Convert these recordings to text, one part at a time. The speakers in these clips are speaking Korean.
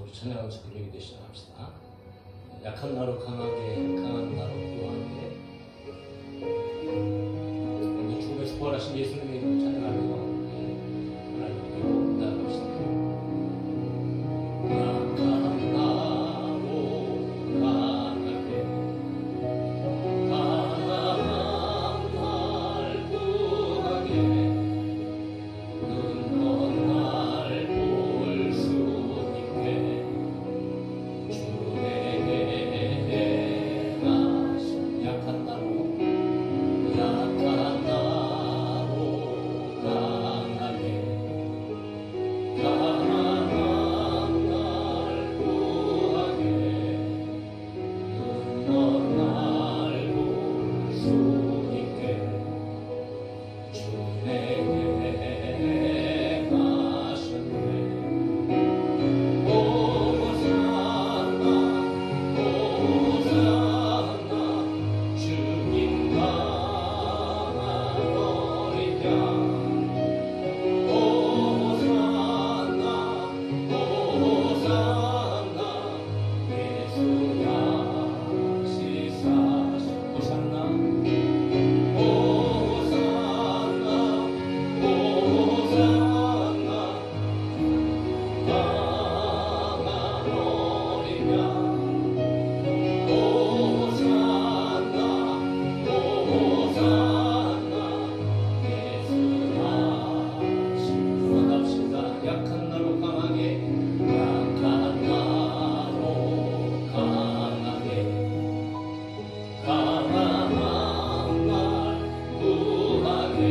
우리 찬양하면서 그 얘기 시작합시다. 약한 나로 강하게, 강한 나로 구하게. 우리 죽음에서 부활하신 예수님의 이름을 찬양하며 하나님의 이름으로 나아갑시다. 약한 나로 강하게, 강한 날 구하게. 눈먼 날 볼 수 있게 주에게 행하신 약한 나로 강하게 강한 날 구하게 눈먼 날 볼 수 있게 주에게 약한 나로 강하게 약한 나로 강하게 강한 날 구하게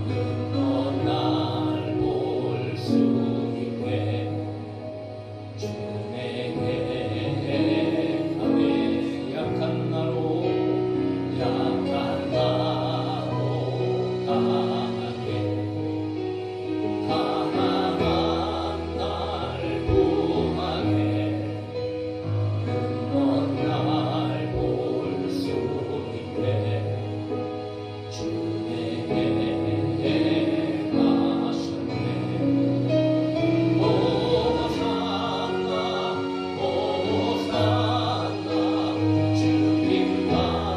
눈먼 날 볼 수 있게 주에게 강해 약한 나로 강하게 강한 날 구하게 눈먼 날 볼 수 있게 주에게 행하셨네. 호산나 호산나 주님 강하노니라.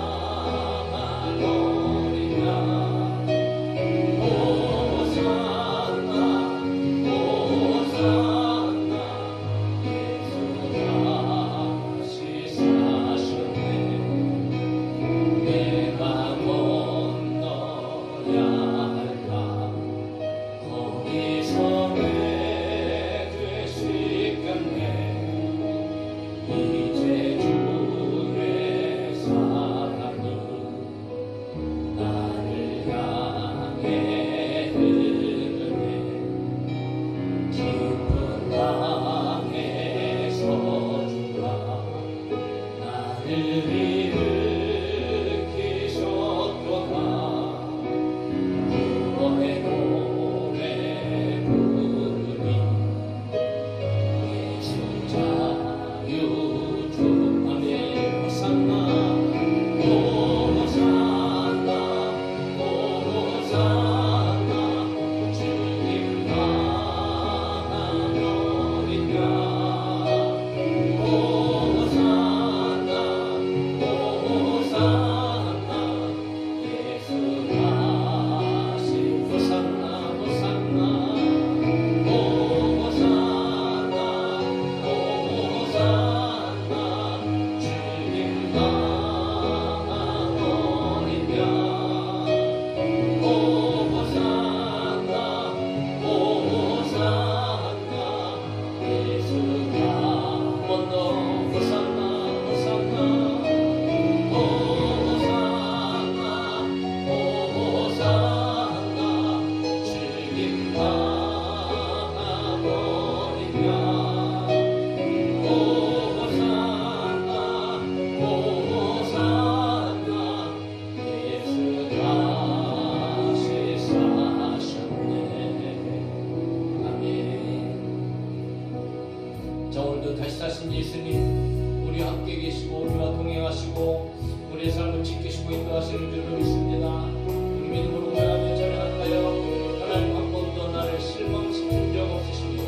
호산나 호산나 예수 다시 사셨네. 내가 건너야 할까 거기서 내 죄 씻겼네. 이제 주의 사랑이 나를 향해 흐르네. 깊은 땅에서 주가 나를 일으키셨도다. 구원의 노래 부르니 예수 자유주 아멘. 호산나 호산나 호산나 주님 강하노니라. 호산나 호산나 예수 다시 호산나 호산나 호산나 호산나 주님 강하노니라. 호산나 호산나 예수가 먼저 호산나 호산나 호산나 호산나 주님 강하노니라. 호산나 호산나 예수 다시 사셨네. 아멘. 자, 오늘도 다시 사신 예수님 우리와 함께 계시고 우리와 동행하시고 우리의 삶을 지키시고 인도하시는 줄로 믿습니다. 우리 믿음으로 고백하며 찬양할까요? 하나님 한 번도 나를 실망시킨 적 없으십니다.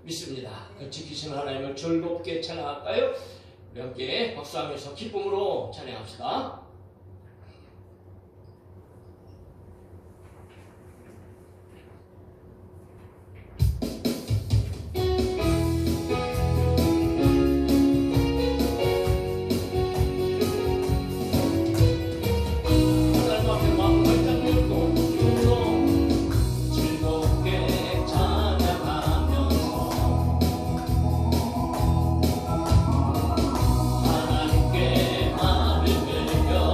믿습니다. 그 지키시는 하나님을 즐겁게 찬양할까요? 우리 함께 박수하면서 기쁨으로 찬양합시다. 하나님께 마음을 들려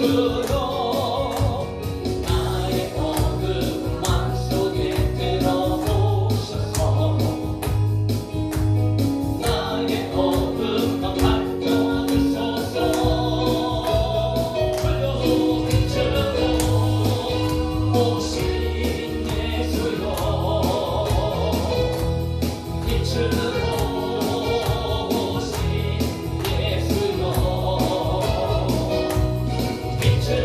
빛으로 나의 어두운 맘속에 들어오셔서 나의 어두운 맘 밝혀주소서. 빛으로 오신 예수여, 빛으로 오신 예수여, 빛으로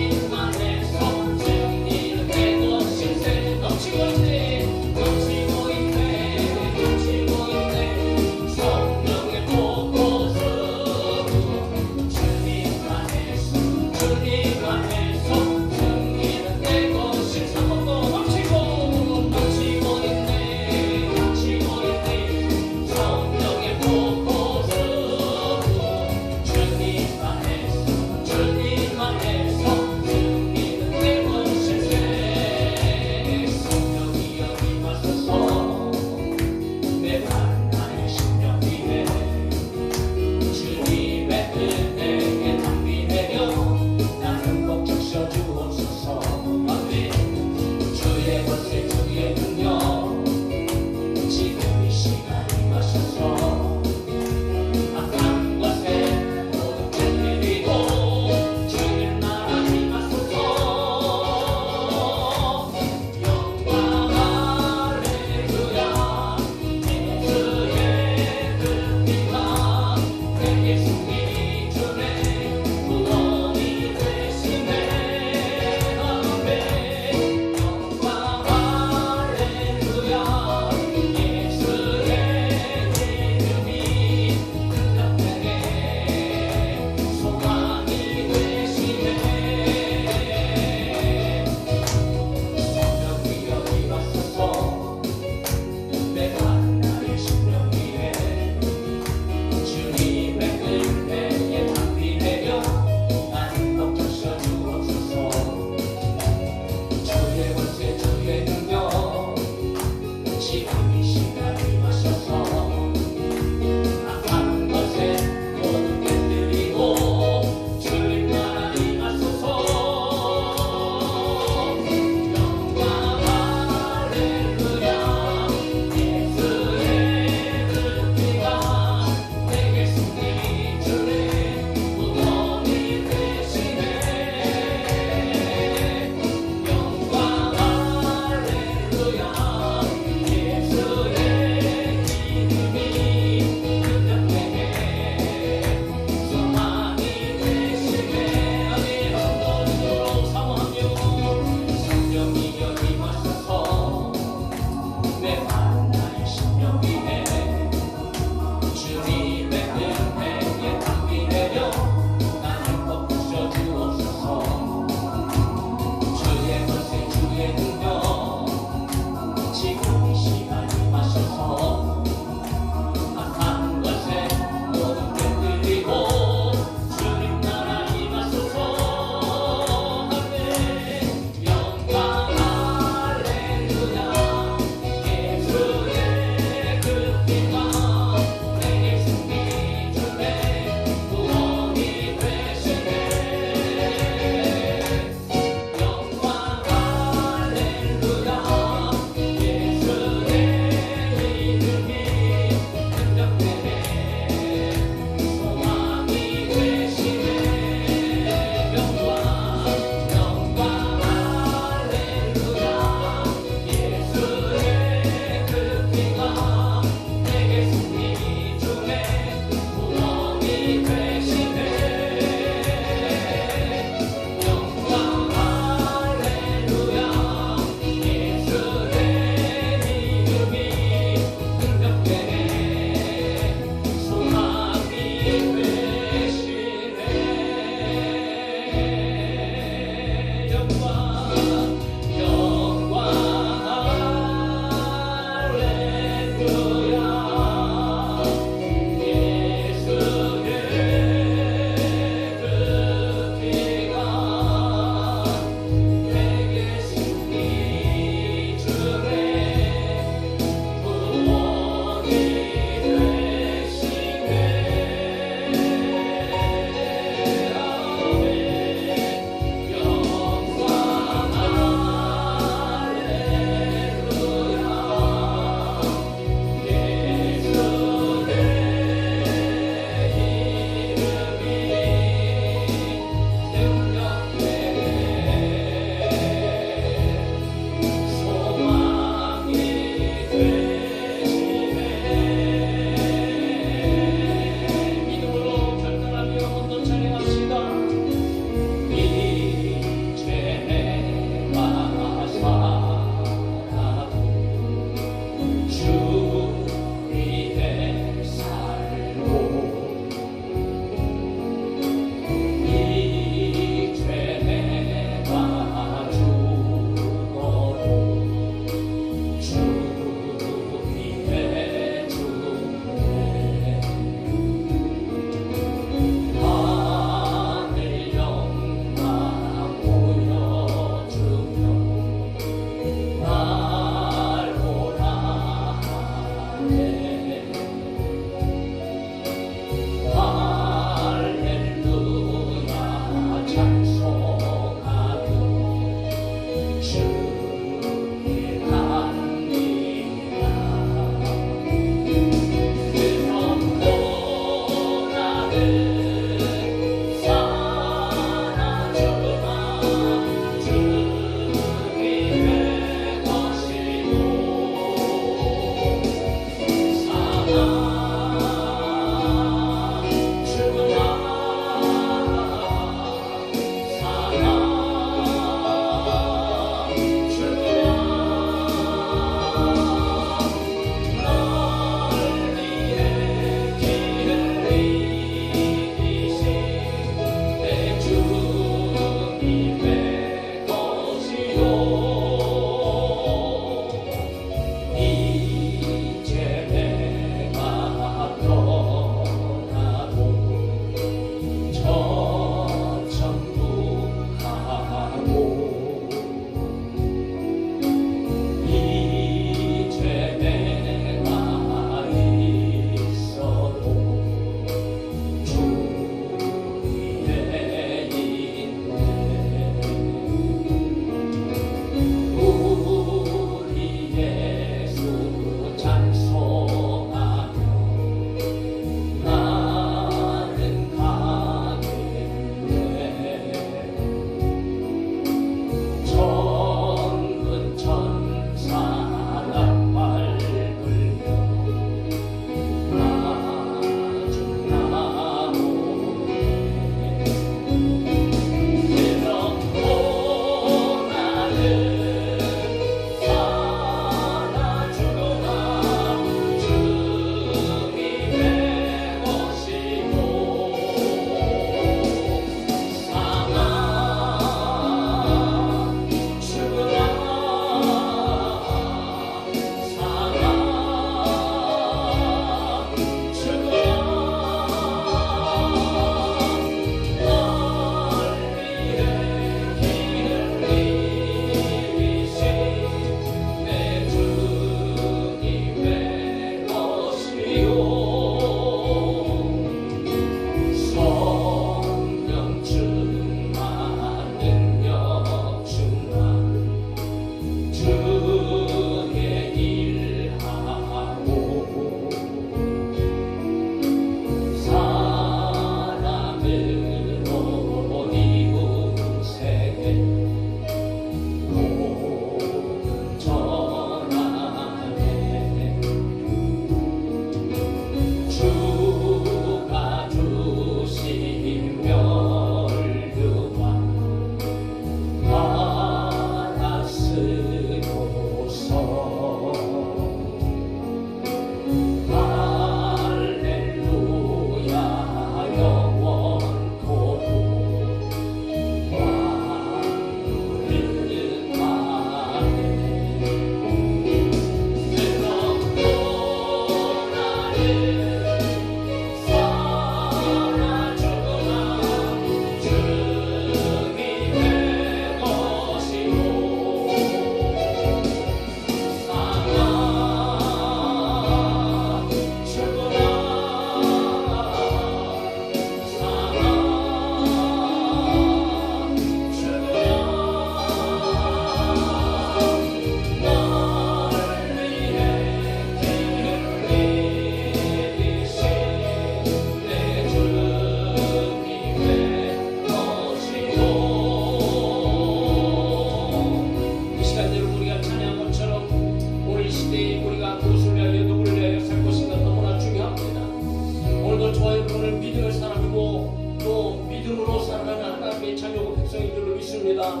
믿습니다.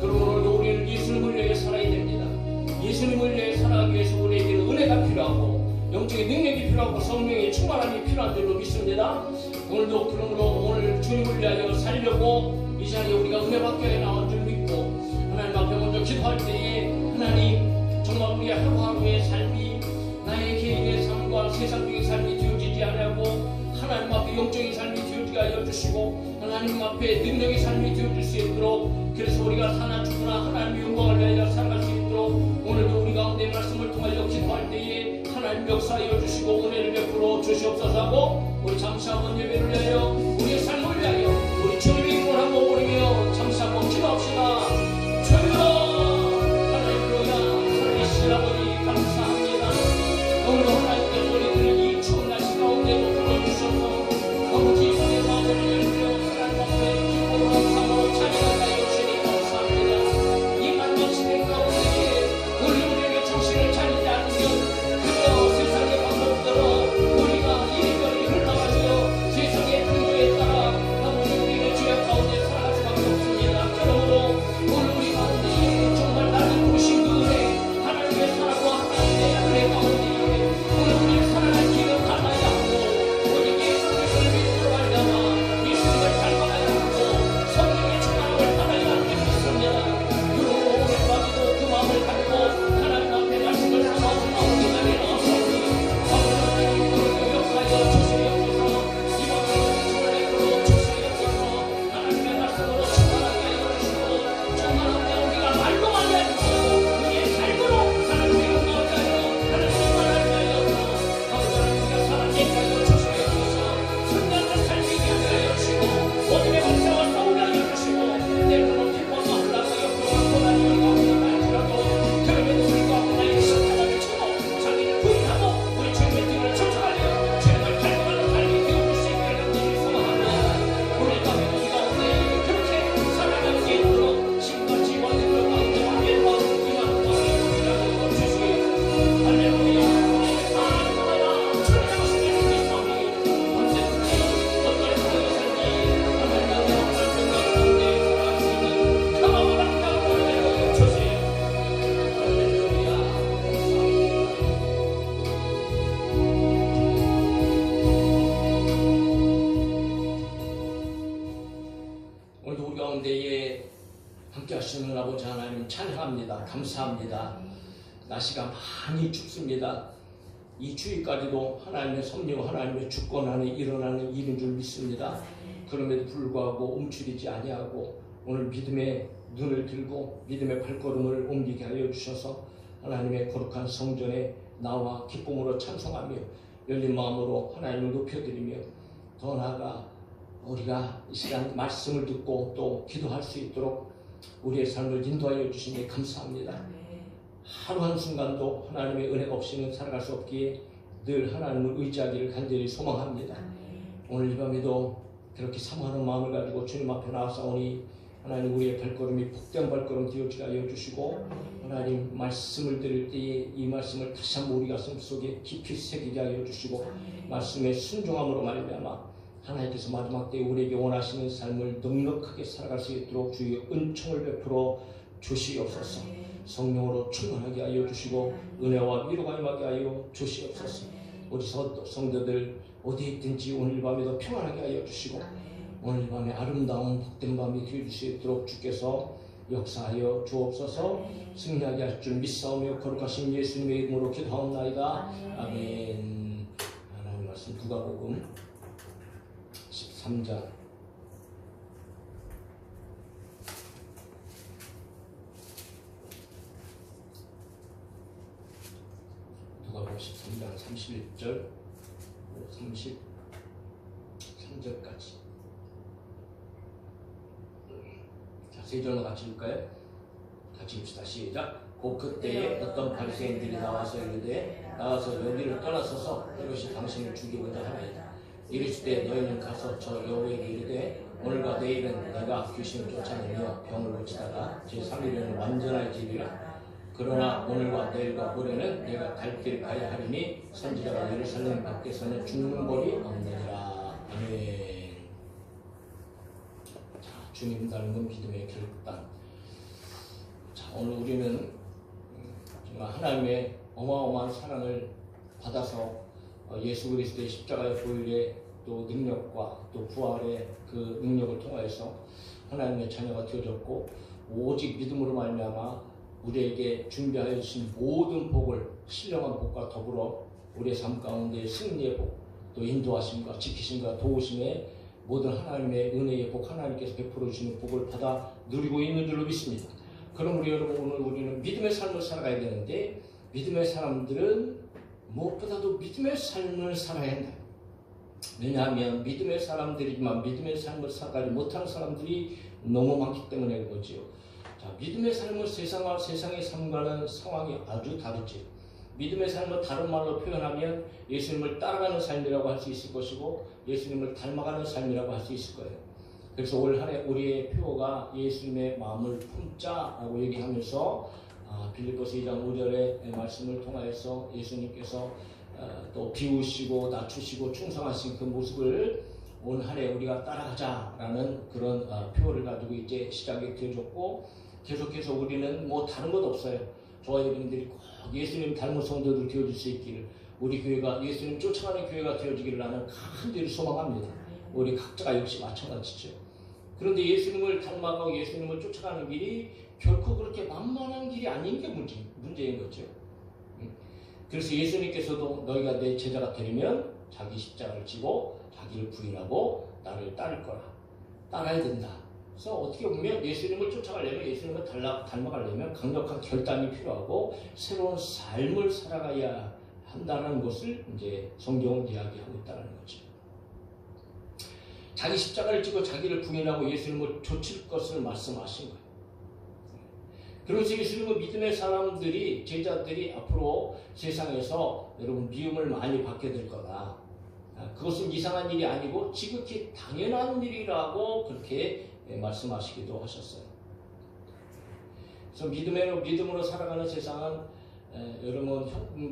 그러므로 오늘도 우리는 예수님을 위해 살아야 됩니다. 예수님을 위해 살아가기 위해서 우리에게는 은혜가 필요하고 영적인 능력이 필요하고 성령의 충만함이 필요한 줄로 믿습니다. 오늘도 그러므로 오늘 주님을 위하여 살려고 이 자리에 우리가 은혜 받게 나온 줄 믿고 하나님 앞에 먼저 기도할 때에 하나님 정말 우리의 하루하루의 삶이 나의 개인의 삶과 세상적인 삶이 되어지지 않고 하나님 앞에 영적인 삶이 되어지게 하여 주시고 하나님 앞에 능력의 삶이 되어질 수 있도록 그래서 우리가 사나 죽으나 하나님의 영광을 위하여 살아갈 수 있도록 오늘도 우리 가운데 말씀을 통하여 기도할 때에 하나님 역사하여 주시고 은혜를 베풀어 주시옵소서 하고 우리 잠시 한번 예배를 위하여 우리의 삶을 위하여 우리 주님의 이름을 한번 부르며 잠시 한번 기도합시다. 주여 할렐루야 살아계신 아버지 감사합니다. 오늘 하나님께서 우리들을 이 추운 날씨 가운데도 불러주셔서 아버지 우리의 마음을 열며 하나님 앞에 기쁨으로 감사로 찬양하여 주시니 감사합니다. 이 만난 시대 가운데에 우리에게 정신을 차리지 않으면 그저 세상의 방법대로 우리가 이리저리 흘러가며 세상의 풍조에 따라 아버지 우리의 죄악 가운데 살아갈 수밖에 없습니다. 그러므로 오늘 우리 가운데에 정말 나를 부르신 그 은혜 하나님의 사랑과 하나님의 은혜 가운데에 오늘 우리를 살아갈 길을 갈라야 하고 오직 예수님을 믿고 말미암아 예수님을 닮아가야 하고 성령의 충만함을 받아야 하는 게 믿습니다. 그러므로 오늘 밤에도 그 마음을 갖고 하나님 앞에 말씀을 삼아 마음의 자리에 나왔사오니 아버지 오늘도 역사하여 주시옵소서. 이 밤에도 정말 내버려 주시옵소서. 하나님의 말씀으로 충만하게 하여 주시고 충만하게 우리가 말로만 하지 말고 우리의 삶으로 하나님의 영광을 위하여 하나님의 나라를 위하여 아버지 우리가 살아내게 하여 주시옵소서. 순간의 삶이게 하여 주시고 어둠의 권세와 싸우게 하여 주시고 때로는 기뻐서 흘러서 옆으로 고난이 올라오는 날이라도 그럼에도 불구하고 나의 십자가를 치고 자기를 부인하고 우리 주님의 뒤를 쫓아가려 주님을 닮아가는 삶이 되어줄 수 있게 간절히 소망합니다. 오늘 밤에 우리 가운데 그렇게 살아가는 게 있도록 신같이 원대로 가운데 함께로 이만 우리라고 주시기 할렐루야 할렐루야 주님의 모습에 믿사오니 언제든지 어떤 상황이 살지 하나님의 영광을 가운데 살아갈 수 있는 그 마음을 함께하고 은혜로 주세요. 할렐루야 오늘도 우리 가운데에 함께 하시는 아버지 하나님 찬양합니다. 감사합니다. 날씨가 많이 춥습니다. 이 추위까지도 하나님의 섭리와 하나님의 주권 안에 일어나는 일인 줄 믿습니다. 그럼에도 불구하고 움츠리지 아니하고 오늘 믿음의 눈을 들고 믿음의 발걸음을 옮기게 하여 주셔서 하나님의 거룩한 성전에 나와 기쁨으로 찬송하며 열린 마음으로 하나님을 높여드리며 더 나아가 우리가 이 시간 말씀을 듣고 또 기도할 수 있도록 우리의 삶을 인도하여 주시니 감사합니다. 하루 한순간도 하나님의 은혜가 없이는 살아갈 수 없기에 늘 하나님을 의지하기를 간절히 소망합니다. 오늘 이 밤에도 그렇게 사모하는 마음을 가지고 주님 앞에 나와서오니 하나님 우리의 발걸음이 복된 발걸음 되어지게 하여 주시고 하나님 말씀을 들을 때에 이 말씀을 다시 한번 우리 가슴 속에 깊이 새기게 하여 주시고 말씀의 순종함으로 말미암아 하나님께서 마지막 때에 우리에게 원하시는 삶을 넉넉하게 살아갈 수 있도록 주의 은총을 베풀어 주시옵소서. 성령으로 충만하게 하여 주시고 은혜와 위로가 임하게 하여 주시옵소서. 우리 성도들 어디에 있든지 오늘 밤에도 평안하게 하여 주시고 오늘 밤에 아름다운 복된 밤이 되어 주실 수 있도록 주께서 역사하여 주옵소서. 승리하게 할 줄 믿사오며 거룩하신 예수님의 이름으로 기도하옵나이다. 아멘. 하나님 말씀 누가복음 13장 누가복음 13장 31절 33절까지 자, 세 절만 같이 읽을까요? 같이 읽읍시다. 시작. 곧 그때에 어떤 바리새인들이 나와서 이르되 나와서 여기를 떠나서서 이것이 당신을 죽이고자 하나이다. 이르시되 너희는 가서 저 여호에게 이르되 오늘과 내일은 내가 귀신을 쫓아내며 병을 고치다가 제3일에는 완전해지리라. 그러나 오늘과 내일과 모레는 내가 갈 길 가야 하리니 선지자가 예루살렘 밖에서는 죽는 법이 없느니라. 아멘. 자, 주님 닮은 믿음의 결단. 자, 오늘 우리는 정말 하나님의 어마어마한 사랑을 받아서 예수 그리스도의 십자가의 보혈의 또 능력과 또 부활의 그 능력을 통하여서 하나님의 자녀가 되어졌고, 오직 믿음으로 말미암아 우리에게 준비하여 주신 모든 복을, 신령한 복과 더불어 우리의 삶 가운데 승리의 복, 또 인도하심과 지키심과 도우심의 모든 하나님의 은혜의 복, 하나님께서 베풀어 주시는 복을 받아 누리고 있는 줄로 믿습니다. 그럼 우리 여러분, 오늘 우리는 믿음의 삶을 살아가야 되는데, 믿음의 사람들은 무엇보다도 믿음의 삶을 살아야 한다. 왜냐하면 믿음의 사람들이지만 믿음의 삶을 살아가지 못하는 사람들이 너무 많기 때문에 그렇지요. 자, 믿음의 삶은 세상과 세상의 삶과는 상황이 아주 다르지요. 믿음의 삶을 다른 말로 표현하면 예수님을 따라가는 삶이라고 할 수 있을 것이고, 예수님을 닮아가는 삶이라고 할 수 있을 거예요. 그래서 올 한 해 우리의 표어가 예수님의 마음을 품자라고 얘기하면서 빌립보서 2장 5절의 말씀을 통하여서 예수님께서 또 비우시고 낮추시고 충성하신 그 모습을 올 한 해 우리가 따라가자라는 그런 표어를 가지고 이제 시작이 되어졌고, 계속해서 우리는 뭐 다른 것 없어요. 저와 여러분들이 꼭 예수님 닮은 성도들 되어줄 수 있기를, 우리 교회가 예수님 쫓아가는 교회가 되어지기를 나는 간절히 소망합니다. 우리 각자가 역시 마찬가지죠. 그런데 예수님을 닮아가고 예수님을 쫓아가는 길이 결코 그렇게 만만한 길이 아닌 게 문제인 거죠. 그래서 예수님께서도 너희가 내 제자가 되려면 자기 십자가를 지고 자기를 부인하고 나를 따를 거라, 따라야 된다. 그래서 어떻게 보면 예수님을 쫓아가려면, 예수님을 닮아가려면 강력한 결단이 필요하고 새로운 삶을 살아가야 한다는 것을 이제 성경은 이야기하고 있다는 거죠. 자기 십자가를 지고 자기를 부인하고 예수님을 좇을 것을 말씀하신 거예요. 그러면서 예수님은 믿음의 사람들이, 제자들이 앞으로 세상에서 여러분 미움을 많이 받게 될 거다. 그것은 이상한 일이 아니고 지극히 당연한 일이라고 그렇게 말씀하시기도 하셨어요. 그래서 믿음으로 살아가는 세상은 여러분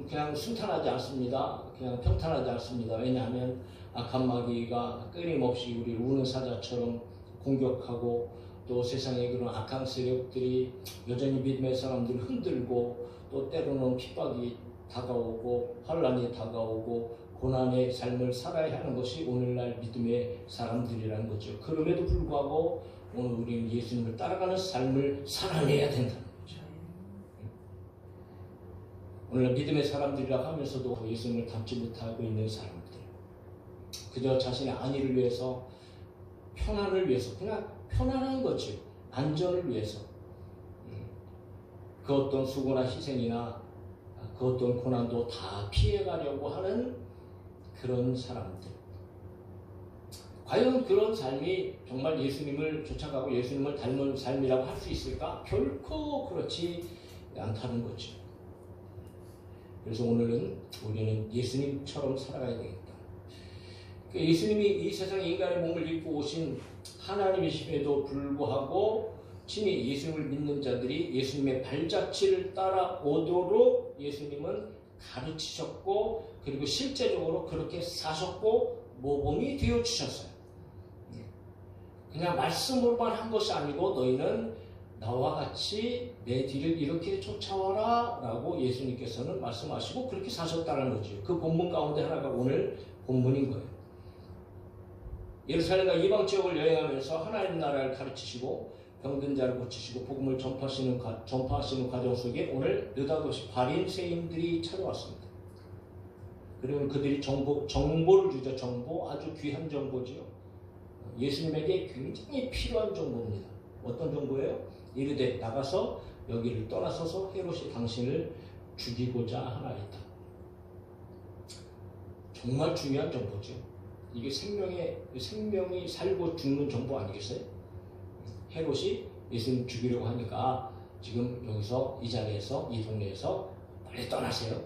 그냥 순탄하지 않습니다. 그냥 평탄하지 않습니다. 왜냐하면 악한 마귀가 끊임없이 우리를 우는 사자처럼 공격하고, 또 세상의 그런 악한 세력들이 여전히 믿음의 사람들을 흔들고, 또 때로는 핍박이 다가오고 환란이 다가오고 고난의 삶을 살아야 하는 것이 오늘날 믿음의 사람들이라는 거죠. 그럼에도 불구하고 오늘 우리는 예수님을 따라가는 삶을 살아내야 된다는 거죠. 오늘날 믿음의 사람들이라 하면서도 예수님을 닮지 못하고 있는 사람들, 그저 자신의 안위를 위해서, 편안을 위해서, 그냥 편안한 거죠. 안전을 위해서 그 어떤 수고나 희생이나 그 어떤 고난도 다 피해가려고 하는 그런 사람들. 과연 그런 삶이 정말 예수님을 쫓아가고 예수님을 닮은 삶이라고 할 수 있을까? 결코 그렇지 않다는 거죠. 그래서 오늘은 우리는 예수님처럼 살아가야 되겠다. 예수님이 이 세상에 인간의 몸을 입고 오신 하나님이심에도 불구하고 친히 예수님을 믿는 자들이 예수님의 발자취를 따라오도록 예수님은 가르치셨고, 그리고 실제적으로 그렇게 사셨고 모범이 되어주셨어요. 그냥 말씀으로만 한 것이 아니고 너희는 나와 같이 내 뒤를 이렇게 쫓아와라 라고 예수님께서는 말씀하시고 그렇게 사셨다는 거죠. 그 본문 가운데 하나가 오늘 본문인 거예요. 예루살렘과 이방 지역을 여행하면서 하나님 나라를 가르치시고 병든 자를 고치시고 복음을 전파하시는 과정 속에 오늘 느닷없이 바리새인들이 찾아왔습니다. 그리고 그들이 정보를 주죠. 정보, 아주 귀한 정보지요. 예수님에게 굉장히 필요한 정보입니다. 어떤 정보예요? 이르되 나가서 여기를 떠나서서 헤롯이 당신을 죽이고자 하나이다. 정말 중요한 정보죠. 이게 생명이 살고 죽는 정보 아니겠어요? 헤롯이 예수님 죽이려고 하니까 지금 여기서 이 자리에서 이 동네에서 빨리 떠나세요.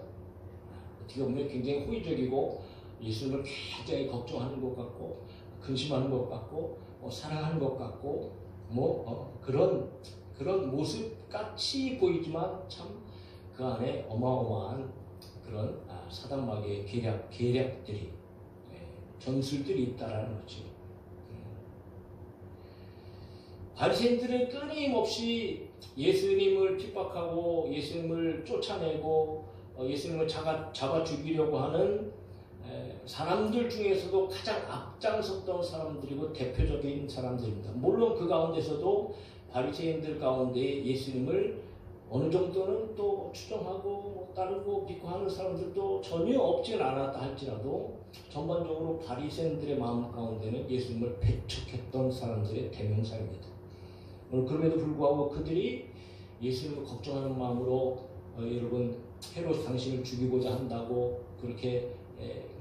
어떻게 보면 굉장히 호의적이고 예수님을 굉장히 걱정하는 것 같고 근심하는 것 같고 사랑하는 것 같고 그런 모습 같이 보이지만 참 그 안에 어마어마한 그런 사단마귀의 계략들이 전술들이 있다라는 거죠. 바리새인들은 끊임없이 예수님을 핍박하고 예수님을 쫓아내고 예수님을 잡아 죽이려고 하는 사람들 중에서도 가장 앞장섰던 사람들이고 대표적인 사람들입니다. 물론 그 가운데서도 바리새인들 가운데 예수님을 어느 정도는 또 추종하고 따르고 믿고 하는 사람들도 전혀 없지는 않았다 할지라도 전반적으로 바리새인들의 마음 가운데는 예수님을 배척했던 사람들의 대명사입니다. 그럼에도 불구하고 그들이 예수님을 걱정하는 마음으로 여러분 헤롯 당신을 죽이고자 한다고 그렇게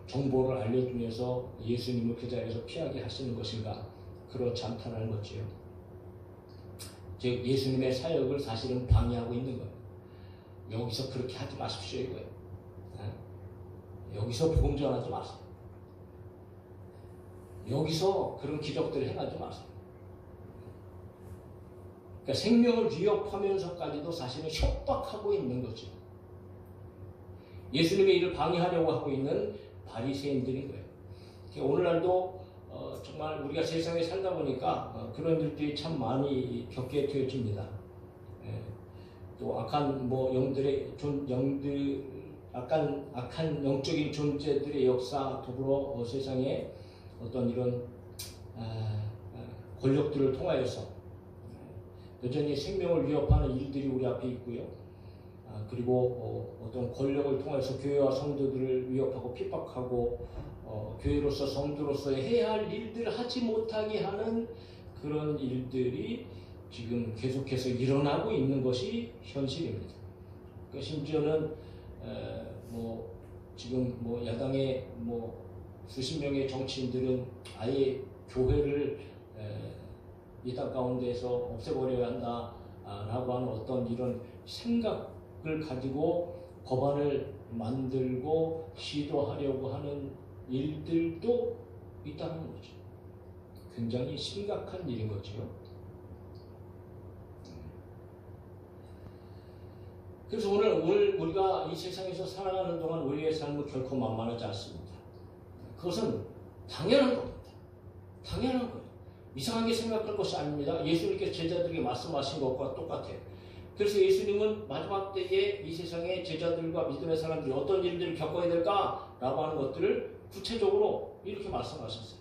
정보를 알려주면서 예수님을 그 자리에서 피하게 하시는 것인가? 그렇지 않다는 거지요. 즉 예수님의 사역을 사실은 방해하고 있는 거예요. 여기서 그렇게 하지 마십시오 이거예요. 여기서 복음 전하지 마세요. 여기서 그런 기적들을 행하지 마세요. 그러니까 생명을 위협하면서까지도 사실은 협박하고 있는 거죠. 예수님의 일을 방해하려고 하고 있는 바리새인들인 거예요. 그러니까 오늘날도 정말 우리가 세상에 살다 보니까 그런 일들이 참 많이 겪게 되어집니다. 또 악한 악한 영적인 존재들의 역사 더불어 세상에 어떤 이런 권력들을 통하여서 여전히 생명을 위협하는 일들이 우리 앞에 있고요. 그리고 어떤 권력을 통해서 교회와 성도들을 위협하고 핍박하고 교회로서 성도로서 해야 할 일들을 하지 못하게 하는 그런 일들이 지금 계속해서 일어나고 있는 것이 현실입니다. 그러니까 심지어는 지금 야당의 수십 명의 정치인들은 아예 교회를 이 땅 가운데에서 없애버려야 한다라고 하는 어떤 이런 생각을 가지고 법안을 만들고 시도하려고 하는 일들도 있다는 거죠. 굉장히 심각한 일인 거죠. 그래서 오늘 우리가 이 세상에서 살아가는 동안 우리의 삶은 결코 만만하지 않습니다. 그것은 당연한 겁니다. 당연한 거예요. 이상하게 생각할 것이 아닙니다. 예수님께서 제자들에게 말씀하신 것과 똑같아요. 그래서 예수님은 마지막 때에 이 세상의 제자들과 믿음의 사람들이 어떤 일들을 겪어야 될까라고 하는 것들을 구체적으로 이렇게 말씀하셨어요.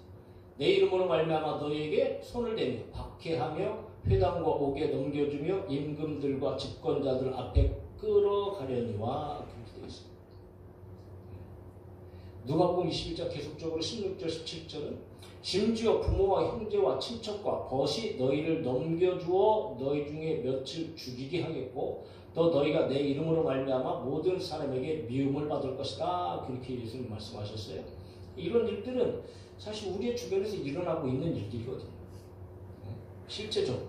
내 이름으로 말미암아 너희에게 손을 대며 박해하며 회당과 옥에 넘겨주며 임금들과 집권자들 앞에 끌어가려니와 그렇게 되어 있습니다. 누가복음 21장 계속적으로 16절 17절은 심지어 부모와 형제와 친척과 벗이 너희를 넘겨주어 너희 중에 며칠 죽이게 하겠고 또 너희가 내 이름으로 말미암아 모든 사람에게 미움을 받을 것이다. 그렇게 예수님 말씀하셨어요. 이런 일들은 사실 우리의 주변에서 일어나고 있는 일들이거든요. 실제적으로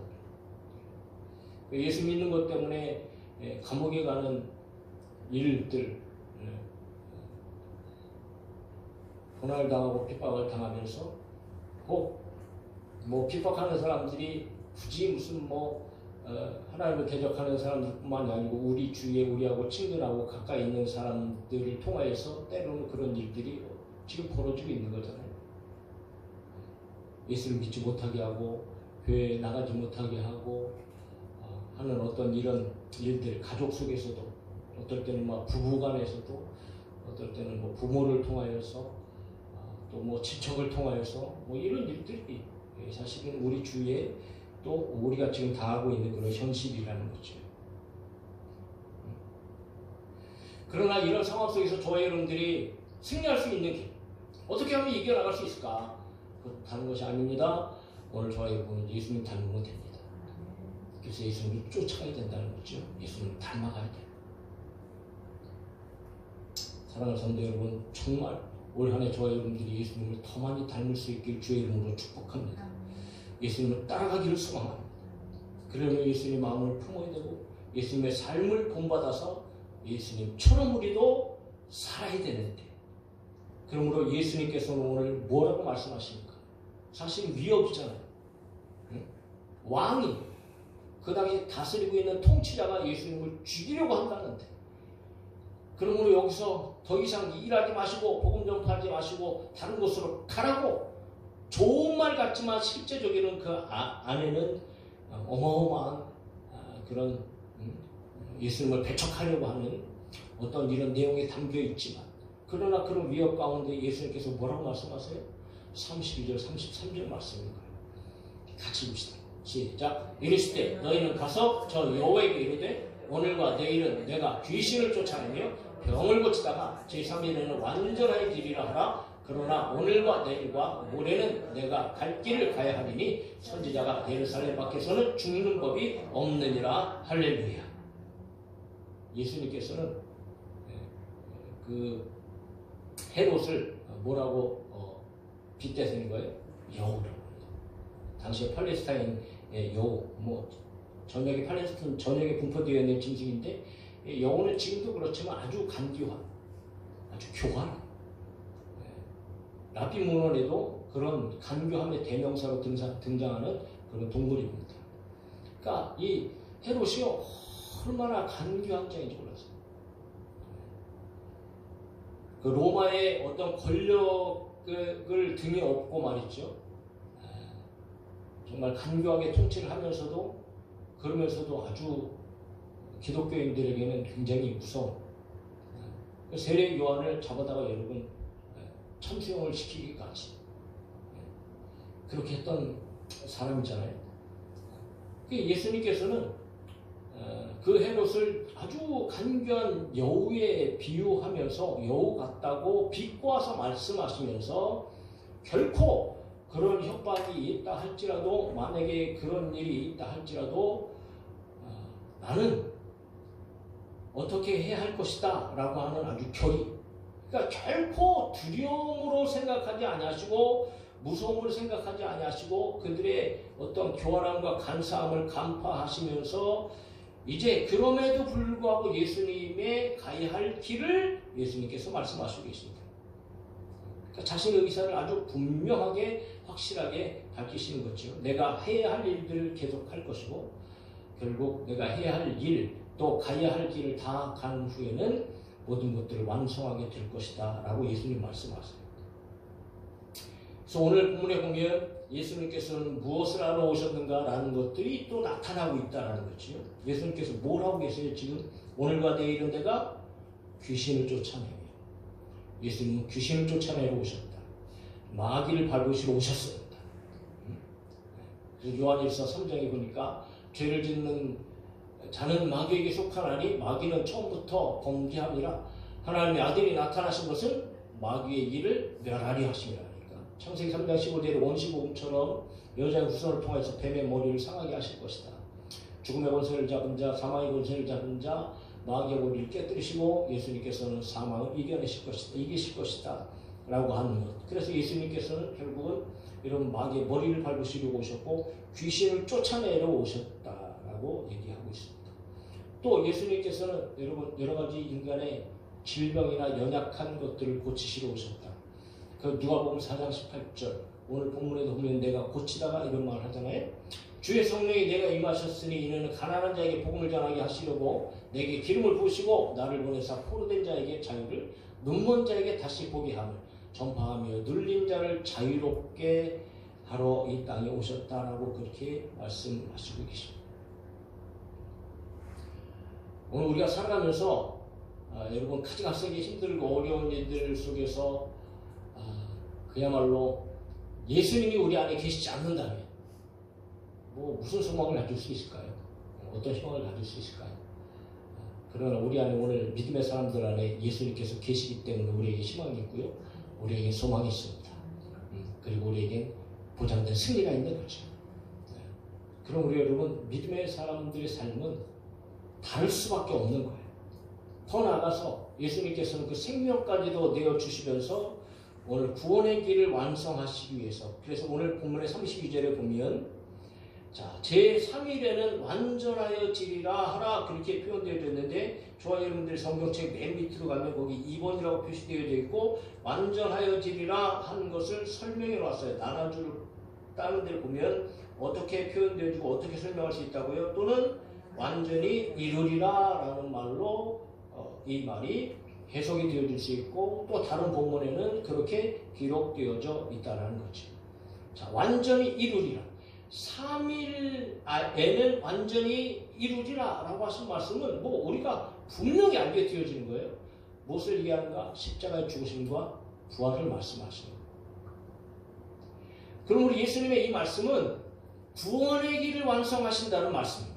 예수 믿는 것 때문에 감옥에 가는 일들, 고난을 당하고 핍박을 당하면서 혹 핍박하는 사람들이 굳이 무슨 하나님을 대적하는 사람들뿐만이 아니고 우리 주위에 우리하고 친근하고 가까이 있는 사람들을 통하여서 때로는 그런 일들이 지금 벌어지고 있는 거잖아요. 예수를 믿지 못하게 하고 교회에 나가지 못하게 하고 하는 어떤 이런 일들, 가족 속에서도 어떨 때는 부부간에서도 어떨 때는 부모를 통하여서 또 친척을 통하여서 이런 일들이 사실은 우리 주위에 또 우리가 지금 당하고 있는 그런 현실이라는 거죠. 그러나 이런 상황 속에서 저와 여러분들이 승리할 수 있는 길, 어떻게 하면 이겨나갈 수 있을까? 다른 것이 아닙니다. 오늘 저와 여러분은 예수님 닮으면 됩니다. 그래서 예수님을 쫓아가야 된다는 거죠. 예수님을 닮아가야 돼요. 사랑하는 성도 여러분, 정말 올 한 해 저와 여러분들이 예수님을 더 많이 닮을 수 있길 주의 이름으로 축복합니다. 예수님을 따라가기를 소망합니다. 그러면 예수님의 마음을 품어야 되고 예수님의 삶을 본받아서 예수님처럼 우리도 살아야 되는데, 그러므로 예수님께서는 오늘 뭐라고 말씀하십니까? 사실 위협이잖아요. 왕이 그 당시 다스리고 있는 통치자가 예수님을 죽이려고 한다는데, 그러므로 여기서 더 이상 일하지 마시고 복음 전파하지 마시고 다른 곳으로 가라고 좋은 말 같지만 실제적으로는 그 안에는 어마어마한 그런 예수님을 배척하려고 하는 어떤 이런 내용이 담겨 있지만, 그러나 그런 위협 가운데 예수님께서 뭐라고 말씀하세요? 32절 33절 말씀인 거예요. 같이 봅시다. 시작. 이르시되 너희는 가서 저 여호와에게 이르되 오늘과 내일은 내가 귀신을 쫓아내며 병을 고치다가 제3일에는 완전하여지리라 하라. 그러나 오늘과 내일과 모레는 내가 갈 길을 가야 하리니 선지자가 예루살렘 밖에서는 죽는 법이 없느니라. 할렐루야. 예수님께서는 그 헤롯을 뭐라고 빗대신 거예요? 여우라고 합니다. 당시에 팔레스타인의 여우, 전역에 팔레스타인 전역에 분포되어 있는 짐승인데, 여우는 지금도 그렇지만 아주 간교한, 아주 교활한, 랍비 문헌에도 그런 간교함의 대명사로 등장하는 그런 동물입니다. 그러니까 이 헤롯이 얼마나 간교한 자인지 몰랐어요. 그 로마의 어떤 권력을 등에 업고 말이죠. 정말 간교하게 통치를 하면서도, 그러면서도 아주 기독교인들에게는 굉장히 무서운, 세례 요한을 잡아다가 여러분 참수형을 시키기까지 그렇게 했던 사람이잖아요. 예수님께서는 그 헤롯을 아주 간교한 여우에 비유하면서 여우 같다고 비꼬아서 말씀하시면서, 결코 그런 협박이 있다 할지라도, 만약에 그런 일이 있다 할지라도 나는 어떻게 해야 할 것이다 라고 하는 아주 결의, 그러니까 결코 두려움으로 생각하지 아니하시고 무서움으로 생각하지 아니하시고 그들의 어떤 교활함과 간사함을 간파하시면서 이제 그럼에도 불구하고 예수님의 가야 할 길을 예수님께서 말씀하시고 계십니다. 그러니까 자신의 의사를 아주 분명하게 확실하게 밝히시는 거죠. 내가 해야 할 일들을 계속 할 것이고, 결국 내가 해야 할 일, 또 가야 할 길을 다 간 후에는 모든 것들을 완성하게 될 것이다 라고 예수님 말씀하세요. 그래서 오늘 본문에 보면 예수님께서는 무엇을 하러 오셨는가 라는 것들이 또 나타나고 있다는 거죠. 예수님께서 뭘 하고 계세요? 지금 오늘과 내일은 내가 귀신을 쫓아내며, 예수님은 귀신을 쫓아내러 오셨다. 마귀를 밟으시러 오셨습니다. 요한일서 3장에 보니까 죄를 짓는 자는 마귀에게 속하나니 마귀는 처음부터 범죄함이라 하나님의 아들이 나타나신 것은 마귀의 일을 멸하리 하심이라. 창세기 3장 15절에 원시복음처럼 여자의 후손을 통해서 뱀의 머리를 상하게 하실 것이다. 죽음의 권세를 잡은 자, 사망의 권세를 잡은 자, 마귀의 머리를 깨뜨리시고 예수님께서는 사망을 이기실 것이다 라고 하는 것. 그래서 예수님께서는 결국은 이런 마귀의 머리를 밟으시려고 오셨고 귀신을 쫓아내려 오셨다라고 얘기하고 있습니다. 또 예수님께서는 여러분 여러 가지 인간의 질병이나 연약한 것들을 고치시러 오셨다. 그 누가복음 4장 18절, 오늘 본문에도 보면 내가 고치다가 이런 말을 하잖아요. 주의 성령이 내가 임하셨으니 이는 가난한 자에게 복음을 전하게 하시려고 내게 기름을 부으시고 나를 보내사 포로된 자에게 자유를, 눈먼 자에게 다시 보게 함을 전파하며 눌린 자를 자유롭게 하러 이 땅에 오셨다라고 그렇게 말씀하시고 계십니다. 오늘 우리가 살아가면서 여러분 가장 세게 힘들고 어려운 일들 속에서 그야말로 예수님이 우리 안에 계시지 않는다면 무슨 소망을 가질 수 있을까요? 어떤 희망을 가질 수 있을까요? 그러나 우리 안에 오늘 믿음의 사람들 안에 예수님께서 계시기 때문에 우리에게 희망이 있고요. 우리에게 소망이 있습니다. 그리고 우리에게 보장된 승리가 있는 거죠. 그럼 우리 여러분 믿음의 사람들의 삶은 다를 수밖에 없는 거예요. 더 나아가서 예수님께서는 그 생명까지도 내어주시면서 오늘 구원의 길을 완성하시기 위해서, 그래서 오늘 본문의 32절에 보면 자 제3일에는 완전하여지리라 하라 그렇게 표현되어 있는데, 저와 여러분들 성경책 맨 밑으로 가면 거기 2번이라고 표시되어 있고 완전하여지리라 하는 것을 설명해 놨어요. 나눠줄 다른 데를 보면 어떻게 표현되어지고 어떻게 설명할 수 있다고요? 또는 완전히 이루리라 라는 말로 이 말이 해석이 되어질 수 있고, 또 다른 본문에는 그렇게 기록되어져 있다는 거죠. 자, 완전히 이루리라. 3일 애는 완전히 이루리라 라고 하신 말씀은 뭐 우리가 분명히 알게 되어지는 거예요. 무엇을 얘기하는가? 십자가의 죽으심과 부활을 말씀하시는 거예요. 그럼 우리 예수님의 이 말씀은 구원의 길을 완성하신다는 말씀입니다.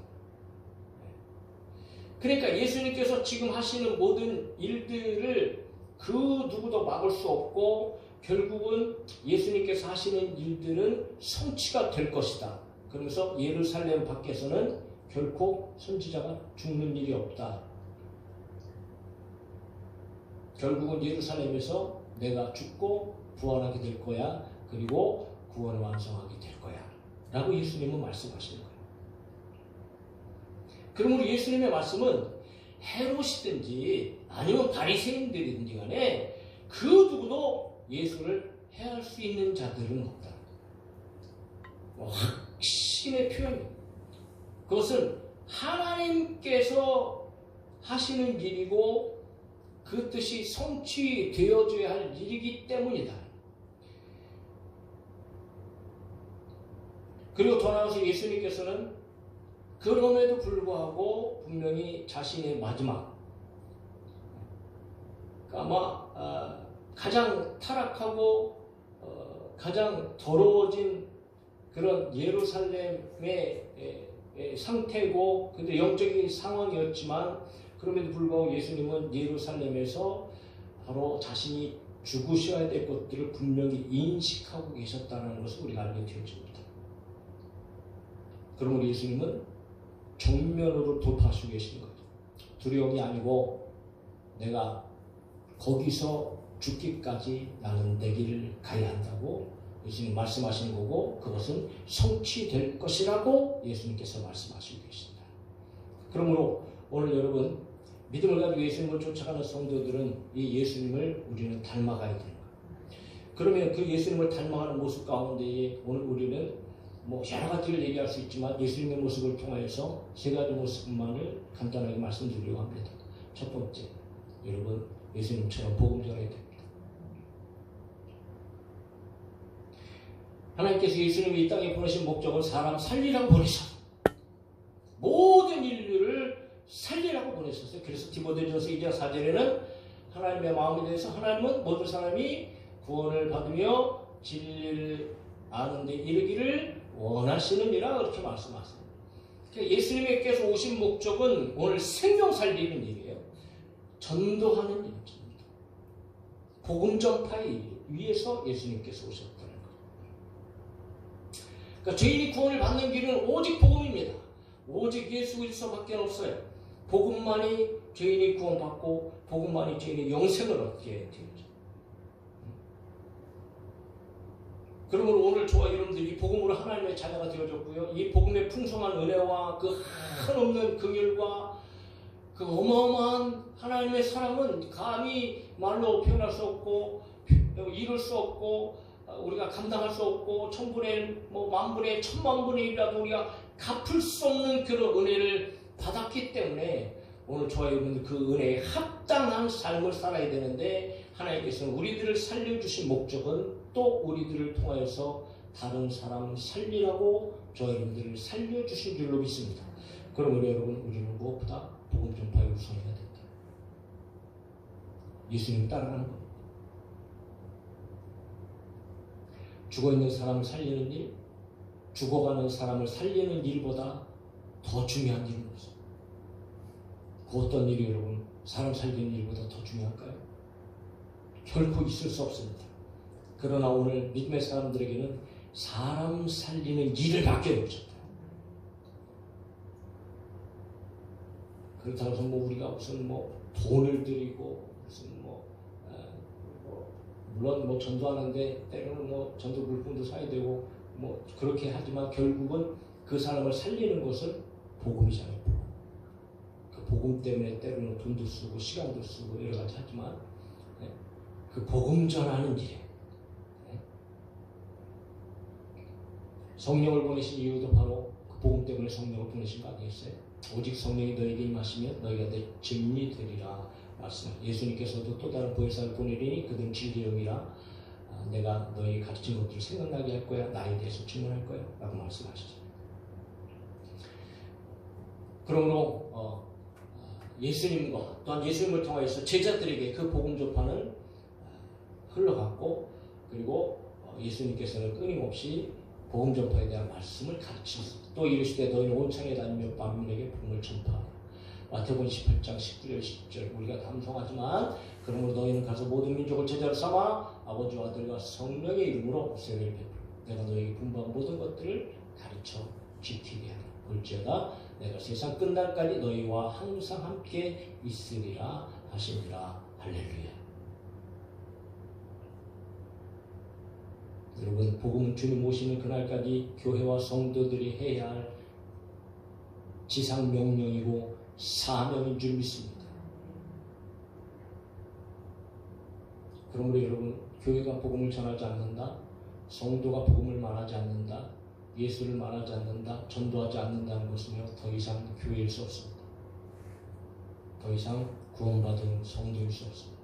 그러니까 예수님께서 지금 하시는 모든 일들을 그 누구도 막을 수 없고 결국은 예수님께서 하시는 일들은 성취가 될 것이다. 그러면서 예루살렘 밖에서는 결코 선지자가 죽는 일이 없다. 결국은 예루살렘에서 내가 죽고 부활하게 될 거야. 그리고 구원을 완성하게 될 거야. 라고 예수님은 말씀하시는 거예요. 그럼 우리 예수님의 말씀은 헤롯이든지 아니면 바리새인들이든지 간에 그 누구도 예수를 해할 수 있는 자들은 없다. 확신의 표현입니다. 그것은 하나님께서 하시는 일이고 그 뜻이 성취되어져야 할 일이기 때문이다. 그리고 더 나아가서 예수님께서는 그럼에도 불구하고 분명히 자신의 마지막, 아마 가장 타락하고 가장 더러워진 그런 예루살렘의 상태고, 근데 영적인 상황이었지만 그럼에도 불구하고 예수님은 예루살렘에서 바로 자신이 죽으셔야 될 것들을 분명히 인식하고 계셨다는 것을 우리가 알게 되어집니다. 그러므로 예수님은 정면으로 돌파하시고 계시는 거죠. 두려움이 아니고 내가 거기서 죽기까지 나는 내 길을 가야 한다고 예수님 말씀하시는 거고, 그것은 성취될 것이라고 예수님께서 말씀하시고 계십니다. 그러므로 오늘 여러분 믿음을 가지고 예수님을 쫓아가는 성도들은 이 예수님을 우리는 닮아가야 되는 거예요. 그러면 그 예수님을 닮아가는 모습 가운데 오늘 우리는 뭐 여러 가지를 얘기할 수 있지만 예수님의 모습을 통하여서 세 가지 모습만을 간단하게 말씀드리려고 합니다. 첫 번째, 여러분 예수님처럼 복음 전해야 됩니다. 하나님께서 예수님을 이 땅에 보내신 목적은 사람 살리라고 보내셨어요. 모든 인류를 살리라고 보내셨어요. 그래서 디모데전서 2장 4절에는 하나님의 마음에 대해서 하나님은 모든 사람이 구원을 받으며 진리를 아는 데 이르기를 원하시느니라 그렇게 말씀하세요. 그러니까 예수님께서 오신 목적은 오늘 생명 살리는 일이에요. 전도하는 일입니다. 복음 전파의 일 위해서 예수님께서 오셨다는 거예요. 그러니까 죄인이 구원을 받는 길은 오직 복음입니다. 오직 예수 그리스도밖에 없어요. 복음만이 죄인이 구원받고 복음만이 죄인이 영생을 얻게 되죠. 그러므로 오늘 저와 여러분들이 복음으로 하나님의 자녀가 되어졌고요. 이 복음의 풍성한 은혜와 그 한없는 긍휼과 그 어마어마한 하나님의 사랑은 감히 말로 표현할 수 없고 이룰 수 없고 우리가 감당할 수 없고 천분의 만분의 천만분의 1이라도 우리가 갚을 수 없는 그런 은혜를 받았기 때문에 오늘 저와 여러분들 그 은혜에 합당한 삶을 살아야 되는데, 하나님께서는 우리들을 살려주신 목적은 또 우리들을 통하여서 다른 사람을 살리라고 저와 여러분들을 살려주신 줄로 믿습니다. 그러므로 여러분, 우리는 무엇보다 복음 전파에 우선해야 된다. 예수님 따라가는 겁니다. 죽어있는 사람을 살리는 일, 죽어가는 사람을 살리는 일보다 더 중요한 일은 없습니다. 그 어떤 일이 여러분 사람 살리는 일보다 더 중요할까요? 결코 있을 수 없습니다. 그러나 오늘 믿음의 사람들에게는 사람 살리는 일을 맡겨놓으셨다. 그렇다고 해서 우리가 무슨 돈을 들이고 무슨 물론 전도하는데 때로는 전도 물품도 사야 되고 그렇게 하지만 결국은 그 사람을 살리는 것은 복음이잖아요. 그 복음 때문에 때로는 돈도 쓰고 시간도 쓰고 여러 가지 하지만 그 복음 전하는 일에 성령을 보내신 이유도 바로 그 복음 때문에 성령을 보내신 거 아니겠어요? 오직 성령이 너에게 임하시면 너희가 내 증인이 되리라 말씀. 예수님께서도 또 다른 보혜사를 보내리니 그들은 진리영이라 내가 너희 가르친 것들을 생각나게 할 거야. 나에 대해서 증언할 거야 라고 말씀하시죠. 그러므로 예수님과 또한 예수님을 통하여서 제자들에게 그 복음 전파는 흘러갔고, 그리고 예수님께서는 끊임없이 복음 전파에 대한 말씀을 가르치셨습니다. 또 이르시되 너희는 온 창에 다니며 만민에게 복음을 전파하라. 마태복음 18장 19절 20절 우리가 감성하지만, 그러므로 너희는 가서 모든 민족을 제자로 삼아 아버지와 아들과 성령의 이름으로 세례를 베풀어 내가 너희에게 분부한 모든 것들을 가르쳐 지키게 하라. 볼지어다 내가 세상 끝날까지 너희와 항상 함께 있으리라 하시니라. 할렐루야. 여러분, 복음은 주님 오시는 그날까지 교회와 성도들이 해야 할 지상 명령이고 사명인 줄 믿습니다. 그러므로 여러분, 교회가 복음을 전하지 않는다, 성도가 복음을 말하지 않는다, 예수를 말하지 않는다, 전도하지 않는다는 것은요, 더 이상 교회일 수 없습니다. 더 이상 구원받은 성도일 수 없습니다.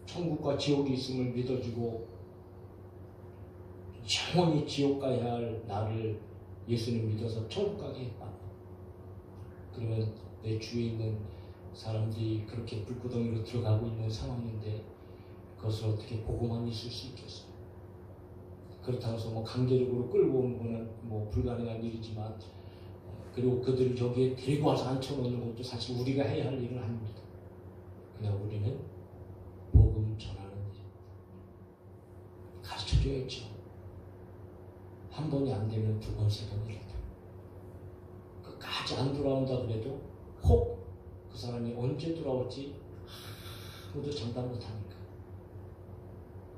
천국과 지옥이 있음을 믿어주고 영원히 지옥 가야 할 나를 예수님 믿어서 천국 가게 해봐. 그러면 내 주위에 있는 사람들이 그렇게 불구덩이로 들어가고 있는 상황인데 그것을 어떻게 보고만 있을 수 있겠어요? 그렇다고 해서 뭐 강제적으로 끌고 오는 거는 뭐 불가능한 일이지만, 그리고 그들을 저기에 데리고 와서 앉혀놓는 것도 사실 우리가 해야 할 일은 아닙니다. 그냥 우리는 복음 전하는 일입니다. 가르쳐줘야죠. 한 번이 안 되면 두 번, 세 번이라도. 끝까지 안 돌아온다 그래도 혹 그 사람이 언제 돌아올지 아무도 장담 못하니까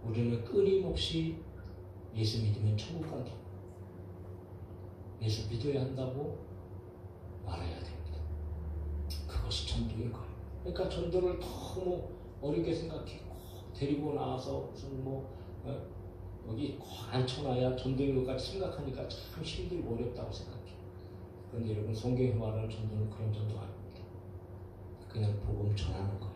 우리는 끊임없이 예수 믿으면 천국 간다, 예수 믿어야 한다고 말해야 됩니다. 그것이 전도인 거예요. 그러니까 전도를 너무 어렵게 생각해 데리고 나와서 무슨 여기 꼭 앉혀놔야 전도인 것까지 생각하니까 참 힘들고 어렵다고 생각해. 그런데 여러분, 성경이 말하는 전도는 그런 전도가 아닙니다. 그냥 복음 전하는 거예요.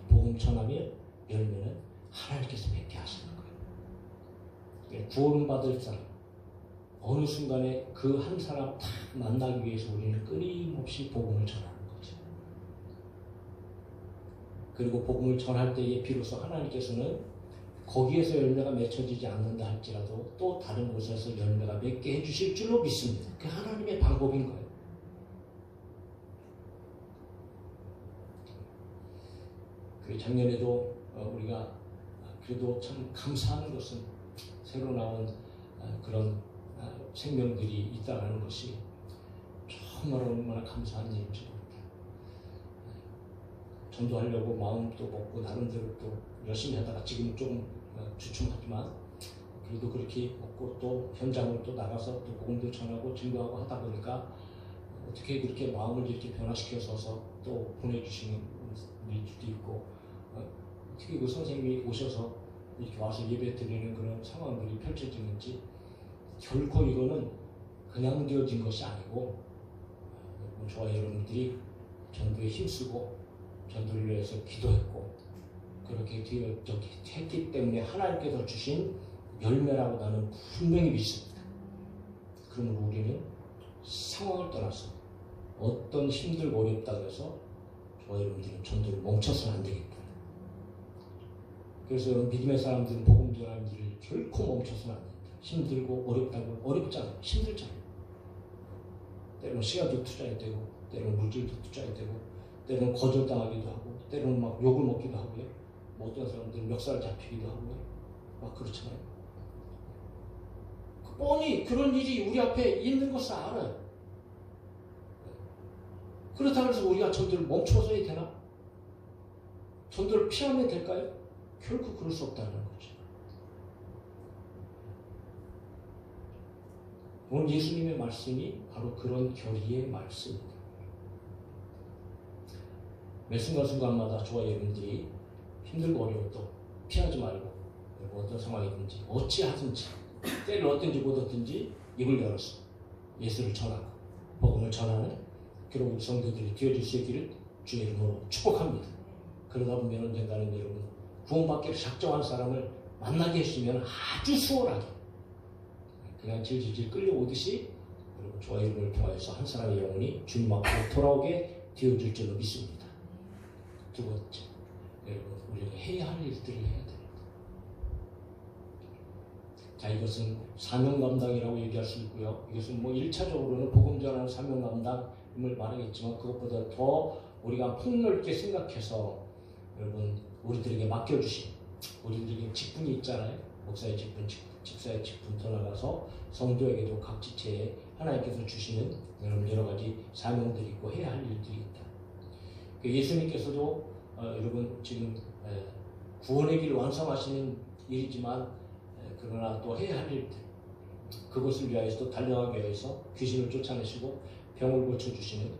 복음 전하면 열매는 하나님께서 맺게 하시는 거예요. 구원을 받을 사람, 어느 순간에 그 한 사람 딱 만나기 위해서 우리는 끊임없이 복음을 전하는 거죠. 그리고 복음을 전할 때에 비로소 하나님께서는 거기에서 열매가 맺혀지지 않는다 할지라도 또 다른 곳에서 열매가 맺게 해주실 줄로 믿습니다. 그게 하나님의 방법인 거예요. 그 작년에도 우리가 그래도 참 감사하는 것은 새로 나온 그런 생명들이 있다는 것이 정말 얼마나 감사한 일인지 모릅니다. 전도하려고 마음도 먹고 나름대로 또 열심히 하다가 지금 조금 주춤하지만 그래도 그렇게 먹고 또 현장을 또 나가서 또 복음도 전하고 증거하고 하다 보니까 어떻게 그렇게 마음을 이렇게 변화시켜서 또 보내주시는 일도 있고, 어떻게 그 선생님이 오셔서 이렇게 와서 예배 드리는 그런 상황들이 펼쳐지는지, 결코 이거는 그냥 되어진 것이 아니고 저와 여러분들이 전도에 힘쓰고 전도를 위해서 기도했고 그렇게 했기 때문에 하나님께서 주신 열매라고 나는 분명히 믿습니다. 그러면 우리는 상황을 떠나서 어떤 힘들고 어렵다고 해서 저와 여러분들은 전도를 멈춰서는 안 되겠구나. 그래서 여러분, 믿음의 사람들은 복음 전하는 일을 결코 멈춰서는 안 됩니다. 힘들고 어렵다고, 어렵잖아요. 힘들잖아요. 때로는 시간도 투자해야 되고, 때로는 물질도 투자해야 되고, 때로는 거절당하기도 하고, 때로는 막 욕을 먹기도 하고요. 뭐 어떤 사람들은 멱살 잡히기도 하고요. 막 그렇잖아요. 뻔히 그런 일이 우리 앞에 있는 것을 알아요. 그렇다고 해서 우리가 전도를 멈춰서야 되나? 전도를 피하면 될까요? 결코 그럴 수 없다는 거죠. 오늘 예수님의 말씀이 바로 그런 결의의 말씀입니다. 매 순간순간마다 저와 여러분들이 힘들고 어려워도 피하지 말고, 어떤 상황이든지 어찌하든지 때를 얻든지 못 얻든지 입을 열어서 예수를 전하고 복음을 전하는 그런 우리 성도들이 되어줄 수 있기를 주의 이름으로 축복합니다. 그러다 보면 언젠가는 여러분, 구원받기를 작정한 사람을 만나게 했으면 아주 수월하게 그냥 질질질 끌려오듯이 여러분 저와 여러분을 통하여서 한 사람의 영혼이 주님 앞으로 돌아오게 되어줄 줄로 믿습니다. 두 번째, 여러분 우리가 해야 할 일들을 해야 됩니다. 자, 이것은 사명 감당이라고 얘기할 수 있고요. 이것은 뭐 1차적으로는 복음 전하는 사명 감당임을 말하겠지만 그것보다 더 우리가 폭넓게 생각해서 여러분 우리들에게 맡겨주신 우리들에게 직분이 있잖아요. 목사의 직분, 집사의 직분 더 나가서 성도에게도 각 지체에 하나님께서 주시는 여러 가지 사명들이 있고 해야 할 일들이 있다. 예수님께서도 여러분 지금 구원의 길을 완성하시는 일이지만 그러나 또 해야 할 일들 그것을 위하여서 또 달려가기 위해서 귀신을 쫓아내시고 병을 고쳐주시는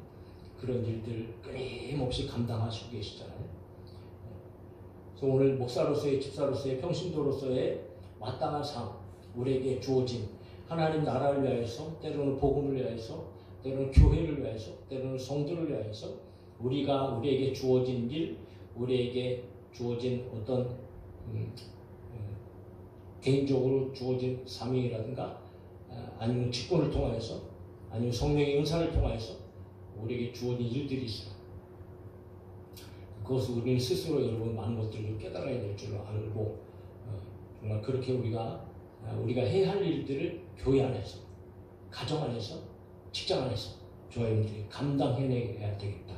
그런 일들을 끊임없이 감당하시고 계시잖아요. 그래서 오늘 목사로서의 집사로서의 평신도로서의 마땅한 삶 우리에게 주어진 하나님 나라를 위하여서 때로는 복음을 위하여서 때로는 교회를 위하여서 때로는 성도를 위하여서 우리에게 주어진 일 우리에게 주어진 어떤 개인적으로 주어진 사명이라든가 아니면 직분을 통하여서 아니면 성령의 은사를 통하여서 우리에게 주어진 일들이 있어요. 그것을 우리는 스스로 여러분 많은 것들을 깨달아야 될 줄로 알고 정말 그렇게 우리가 해야 할 일들을 교회 안에서 가정 안에서 직장 안에서 저와 여러분들이 감당해내야 되겠다.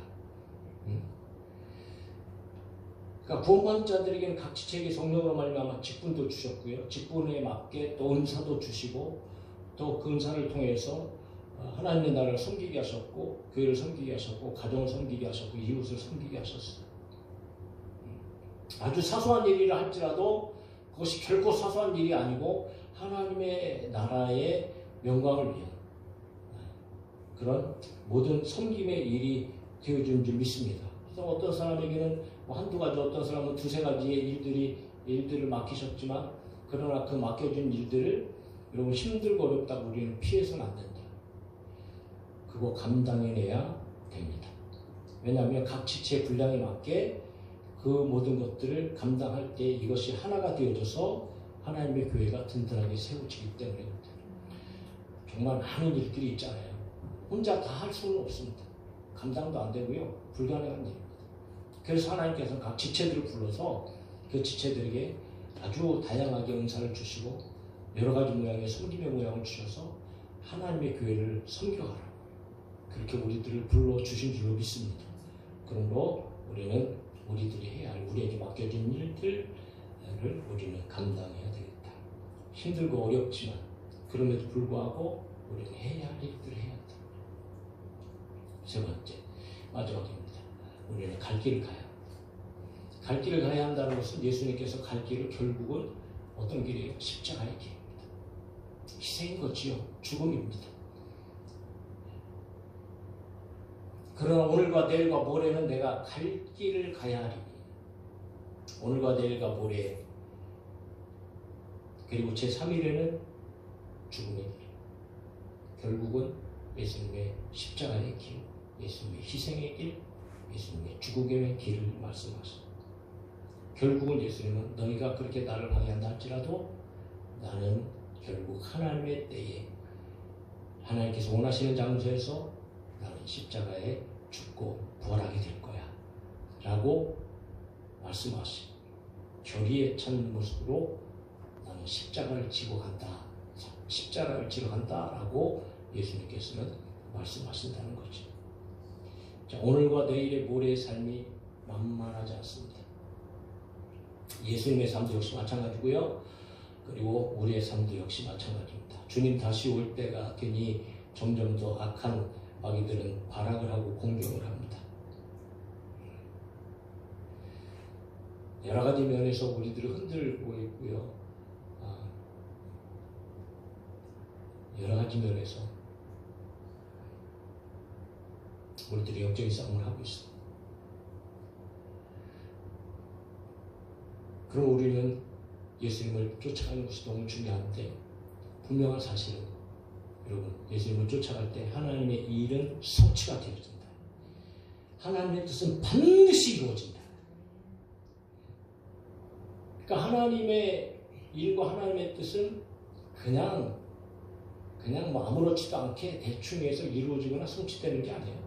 그러니까 구원받은 자들에게는 각 지체에게 성령으로 말미암아 직분도 주셨고요. 직분에 맞게 또 은사도 주시고 또 그 은사를 통해서 하나님의 나라를 섬기게 하셨고 교회를 섬기게 하셨고 가정을 섬기게 하셨고 이웃을 섬기게 하셨어요. 아주 사소한 일이라 할지라도 그것이 결코 사소한 일이 아니고 하나님의 나라의 영광을 위한 그런 모든 섬김의 일이 되어준 줄 믿습니다. 그래서 어떤 사람에게는 한두 가지, 어떤 사람은 두세 가지의 일들을 맡기셨지만 그러나 그 맡겨진 일들을 여러분 힘들고 어렵다고 우리는 피해서는 안 된다. 그거 감당해내야 됩니다. 왜냐하면 각 지체의 분량에 맞게 그 모든 것들을 감당할 때 이것이 하나가 되어져서 하나님의 교회가 든든하게 세워지기 때문입니다. 정말 많은 일들이 있잖아요. 혼자 다 할 수는 없습니다. 감당도 안 되고요. 불가능한 일입니다. 그래서 하나님께서 각 지체들을 불러서 그 지체들에게 아주 다양하게 은사를 주시고 여러 가지 모양의 섬김의 모양을 주셔서 하나님의 교회를 섬겨가라. 그렇게 우리들을 불러주신 줄로 믿습니다. 그러므로 우리는 우리들이 해야 할 우리에게 맡겨진 일들을 우리는 감당해야 되겠다. 힘들고 어렵지만 그럼에도 불구하고 우리는 해야 할 일들을 해야 한다. 세 번째, 마지막입니다. 우리는 갈 길을 가야 합니다. 갈 길을 가야 한다는 것은 예수님께서 갈 길을 결국은 어떤 길이에요? 십자가의 길입니다. 희생인 거지요. 죽음입니다. 그러나 오늘과 내일과 모레는 내가 갈 길을 가야 하리니 오늘과 내일과 모레 그리고 제3일에는 죽음의 길 결국은 예수님의 십자가의 길 예수님의 희생의 길 예수님의 죽음의 길을 말씀하십니다. 결국은 예수님은 너희가 그렇게 나를 방해한다 할지라도 나는 결국 하나님의 때에 하나님께서 원하시는 장소에서 나는 십자가에 죽고 부활하게 될 거야 라고 말씀하시고 결의에 찬 모습으로 나는 십자가를 지고 간다 라고 예수님께서는 말씀하신다는 거죠. 자, 오늘과 내일의 모레의 삶이 만만하지 않습니다. 예수님의 삶도 역시 마찬가지고요. 그리고 우리의 삶도 역시 마찬가지입니다. 주님 다시 올 때가 되니 점점 더 악한 마귀들은 발악을 하고 공격을 합니다. 여러 가지 면에서 우리들을 흔들고 있고요. 여러 가지 면에서 우리들이 영적인 싸움을 하고 있습니다. 그럼 우리는 예수님을 쫓아가는 것이 너무 중요한데 분명한 사실은 여러분 예수님을 쫓아갈 때 하나님의 일은 성취가 되어진다. 하나님의 뜻은 반드시 이루어진다. 그러니까 하나님의 일과 하나님의 뜻은 그냥 뭐 아무렇지도 않게 대충 해서 이루어지거나 성취되는 게 아니에요.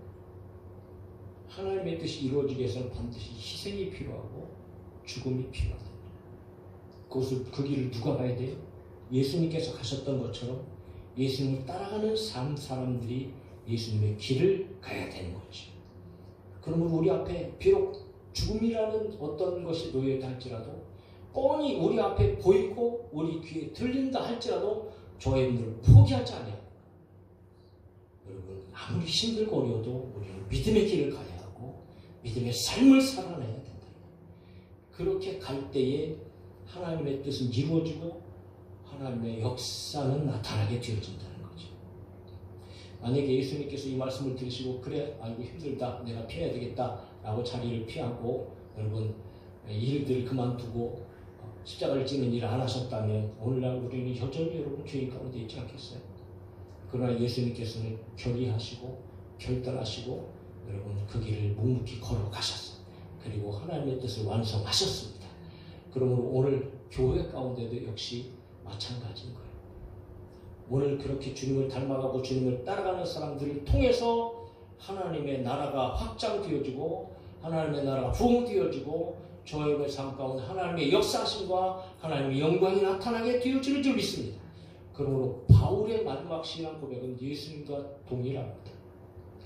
하나님의 뜻이 이루어지기 위해서는 반드시 희생이 필요하고 죽음이 필요하다. 그 길을 누가 가야 돼요? 예수님께서 가셨던 것처럼 예수님을 따라가는 사람들이 예수님의 길을 가야 되는 거죠. 그러면 우리 앞에 비록 죽음이라는 어떤 것이 놓여있다 할지라도, 뻔히 우리 앞에 보이고 우리 귀에 들린다 할지라도 저의 힘들을 포기하지 않아요. 여러분, 아무리 힘들고 어려워도 우리는 믿음의 길을 가야 하고 믿음의 삶을 살아내야 된다. 그렇게 갈 때에 하나님의 뜻은 이루어지고 하나님의 역사는 나타나게 되어진다는 거죠. 만약에 예수님께서 이 말씀을 들으시고 그래, 아이고 힘들다, 내가 피해야 되겠다 라고 자리를 피하고 여러분 일들을 그만두고 십자가를 지는 일을 안 하셨다면 오늘날 우리는 여전히 여러분 죄인 가운데 있지 않겠어요? 그러나 예수님께서는 결의하시고 결단하시고 여러분 그 길을 묵묵히 걸어가셨어요. 그리고 하나님의 뜻을 완성하셨습니다. 그러므로 오늘 교회 가운데도 역시 마찬가지인 거예요. 오늘 그렇게 주님을 닮아가고 주님을 따라가는 사람들을 통해서 하나님의 나라가 확장되어지고 하나님의 나라가 부흥되어지고 저희의 삶 가운데 하나님의 역사하심과 하나님의 영광이 나타나게 되어지는 줄 믿습니다. 그러므로 바울의 마지막 신앙 고백은 예수님과 동일합니다.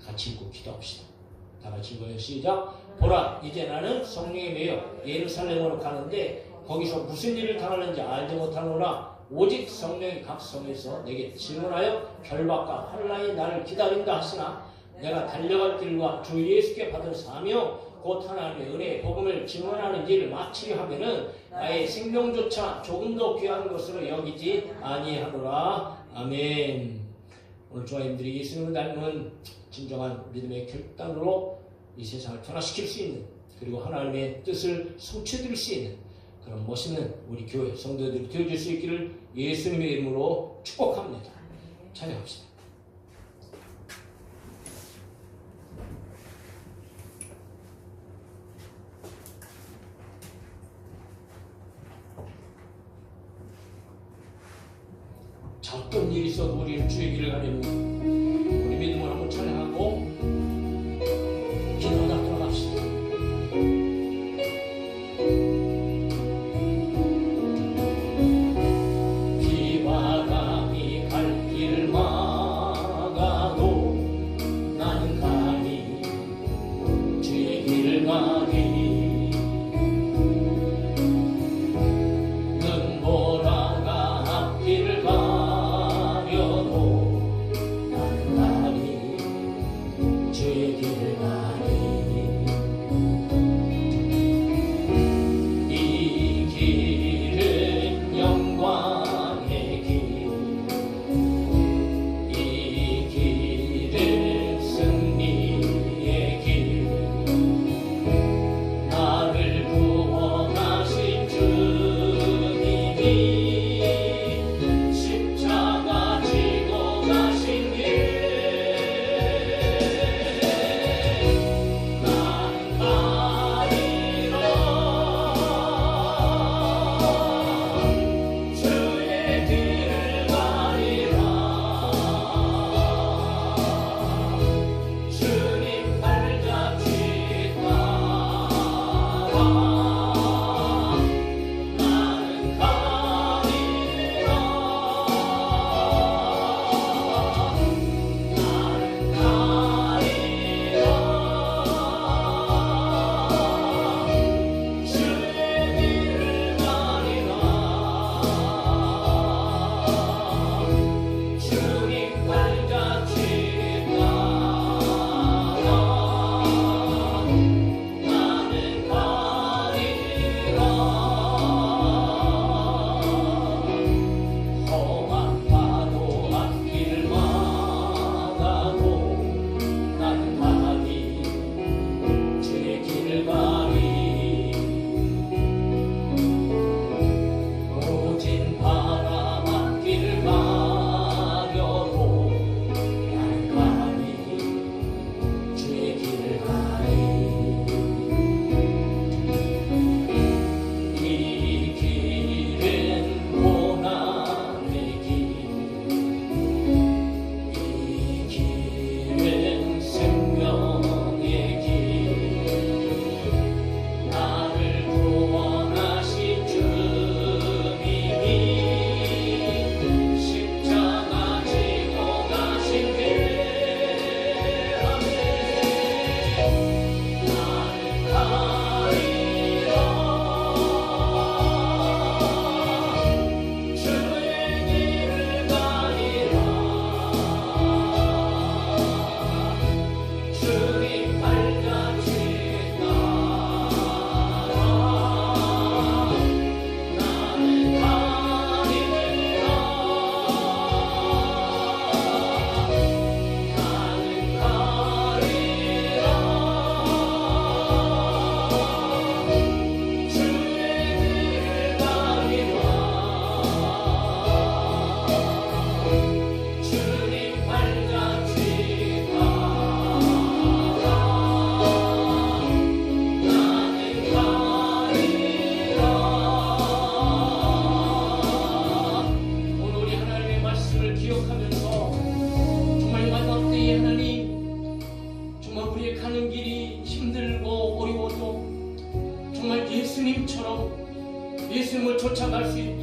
같이 읽고 기도합시다. 다 같이 읽어요. 시작. 보라, 이제 나는 성령에 매여 예루살렘으로 가는데 거기서 무슨 일을 당하는지 알지 못하노라. 오직 성령이 각 성에서 내게 증언하여 결박과 환난이 나를 기다린다 하시나 내가 달려갈 길과 주 예수께 받은 사명 곧 하나님의 은혜의 복음을 증언하는 일을 마치려 하면은 나의 생명조차 조금 더 귀한 것으로 여기지 아니하노라. 아멘. 오늘 조아님들이 예수님을 닮은 진정한 믿음의 결단으로 이 세상을 변화시킬 수 있는, 그리고 하나님의 뜻을 성취해드릴 수 있는 그런 멋있는 우리 교회 성도들이 되어질 수 있기를 예수님의 이름으로 축복합니다. 찬양합시다. 자, 어떤 일이 있어도 우리는 주의 길을 가려면 우리 믿음을 한번 찬양하고 기도하다 돌아갑시다. 비와 감이 갈 길을 막아도 나는 감히 주의 길을 가리. 눈보라가 앞길을 가려도 나는 감히 주의 길을 가리. 이 길은 영광의 길, 이 길은 승리의 길. 나를 구원하신 주님이 십자가 지고 가신 길, 난 가리라. 주의 길을 가리라. 주님 발자취 따라 나는 가리라.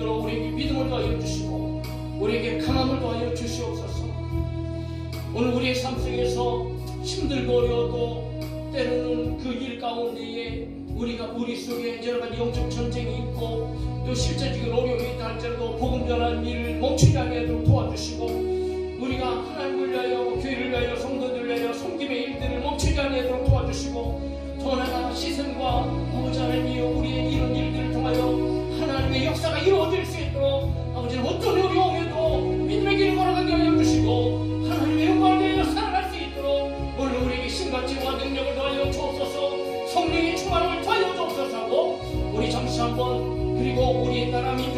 있도록 우리에게 믿음을 더하여 주시고 우리에게 강함을 더하여 주시옵소서. 오늘 우리의 삶 속에서 힘들고 어려워도 때로는 그 일 가운데에 우리가 우리 속에 여러 가지 영적 전쟁이 있고 또 실제적인 어려움이 있다 할지라도 복음 전하는 일을 멈추지 않게 도와주시고 우리가 하나님을 위하여 교회를 위하여 성도들을 위하여 섬김의 일들을 멈추지 않게 도와주시고 더 나아가 시선과 아버지 하나님이여 우리의 이런 일들을 통하여 하나님의 역사가 이루어질 수 있도록 아버지는 어떤 어려움에도 믿음의 길을 걸어가게 하여 주시고 하나님의 영광을 위하여 살아갈 수 있도록 오늘 우리에게 신가치와 능력을 더하여 주옵소서. 성령의 충만함을 더하여 주옵소서 하고 우리 잠시 한번 그리고 우리의 나라 민족